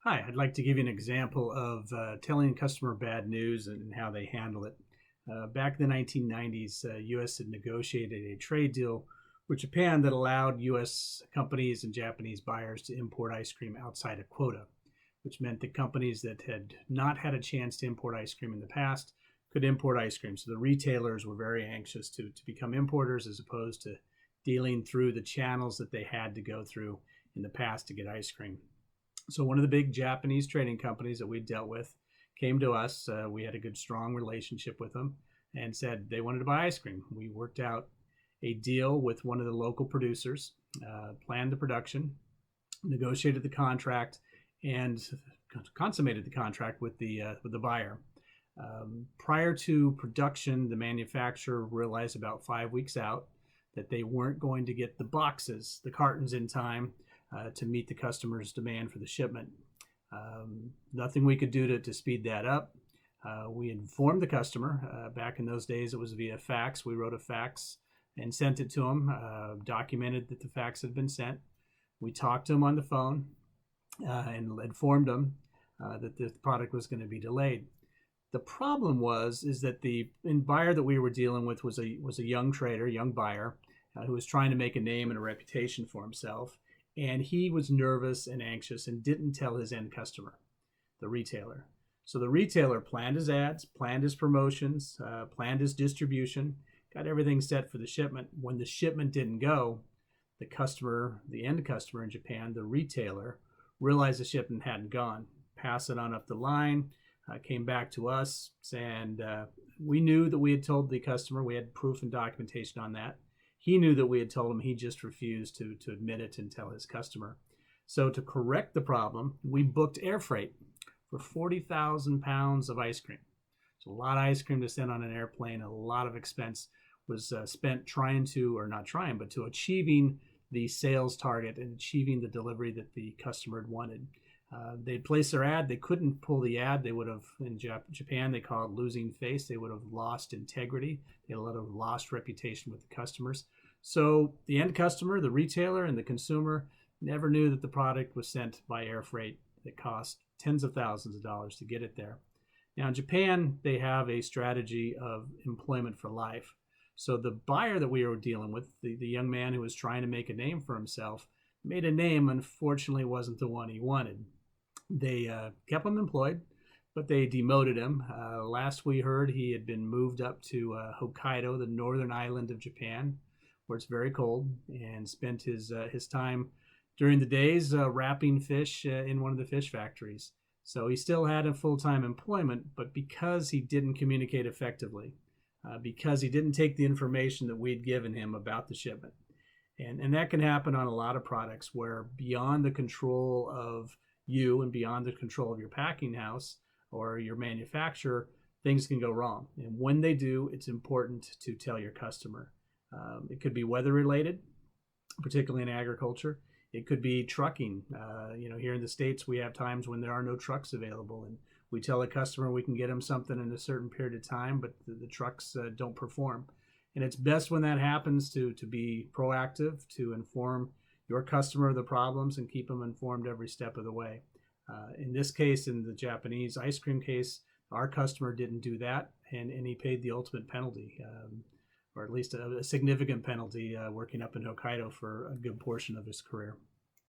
Hi, I'd like to give you an example of telling a customer bad news and how they handle it. Back in the 1990s, U.S. had negotiated a trade deal with Japan that allowed U.S. companies and Japanese buyers to import ice cream outside a quota, which meant that companies that had not had a chance to import ice cream in the past could import ice cream. So the retailers were very anxious to become importers as opposed to dealing through the channels that they had to go through in the past to get ice cream. So one of the big Japanese trading companies that we dealt with came to us. We had a good, strong relationship with them, and said they wanted to buy ice cream. We worked out a deal with one of the local producers, planned the production, negotiated the contract, and consummated the contract with the buyer. Prior to production, the manufacturer realized about 5 weeks out that they weren't going to get the boxes, the cartons in time to meet the customer's demand for the shipment. Nothing we could do to speed that up. We informed the customer. Back in those days, it was via fax. We wrote a fax and sent it to them, documented that the fax had been sent. We talked to them on the phone and informed them that the product was going to be delayed. The problem is that the buyer that we were dealing with was a young trader, young buyer, who was trying to make a name and a reputation for himself. And he was nervous and anxious and didn't tell his end customer, the retailer. So the retailer planned his ads, planned his promotions, planned his distribution, got everything set for the shipment. When the shipment didn't go, the customer, the end customer in Japan, the retailer, realized the shipment hadn't gone, passed it on up the line, came back to us, and we knew that we had told the customer. We had proof and documentation on that. He knew that we had told him. He just refused to admit it and tell his customer. So to correct the problem, we booked air freight for 40,000 pounds of ice cream. It's a lot of ice cream to send on an airplane. A lot of expense was spent trying to, or not trying, but to achieving the sales target and achieving the delivery that the customer had wanted. They'd placed their ad. They couldn't pull the ad. They would have, in Japan, they call it losing face. They would have lost integrity. They would have lost reputation with the customers. So the end customer, the retailer, and the consumer never knew that the product was sent by air freight that cost tens of thousands of dollars to get it there. Now, in Japan, they have a strategy of employment for life. So the buyer that we were dealing with, the young man who was trying to make a name for himself, made a name, unfortunately wasn't the one he wanted. They kept him employed, but they demoted him. Last we heard, he had been moved up to Hokkaido, the northern island of Japan, where it's very cold, and spent his time during the days wrapping fish in one of the fish factories. So he still had a full-time employment, but because he didn't communicate effectively, because he didn't take the information that we'd given him about the shipment, and that can happen on a lot of products where beyond the control of you and beyond the control of your packing house or your manufacturer, things can go wrong. And when they do, it's important to tell your customer. It could be weather related, particularly in agriculture. It could be trucking. Here in the States, we have times when there are no trucks available, and we tell a customer we can get them something in a certain period of time, but the trucks don't perform. And it's best when that happens to be proactive, to inform your customer of the problems and keep them informed every step of the way. In this case, in the Japanese ice cream case, our customer didn't do that, and he paid the ultimate penalty, or at least a significant penalty, working up in Hokkaido for a good portion of his career.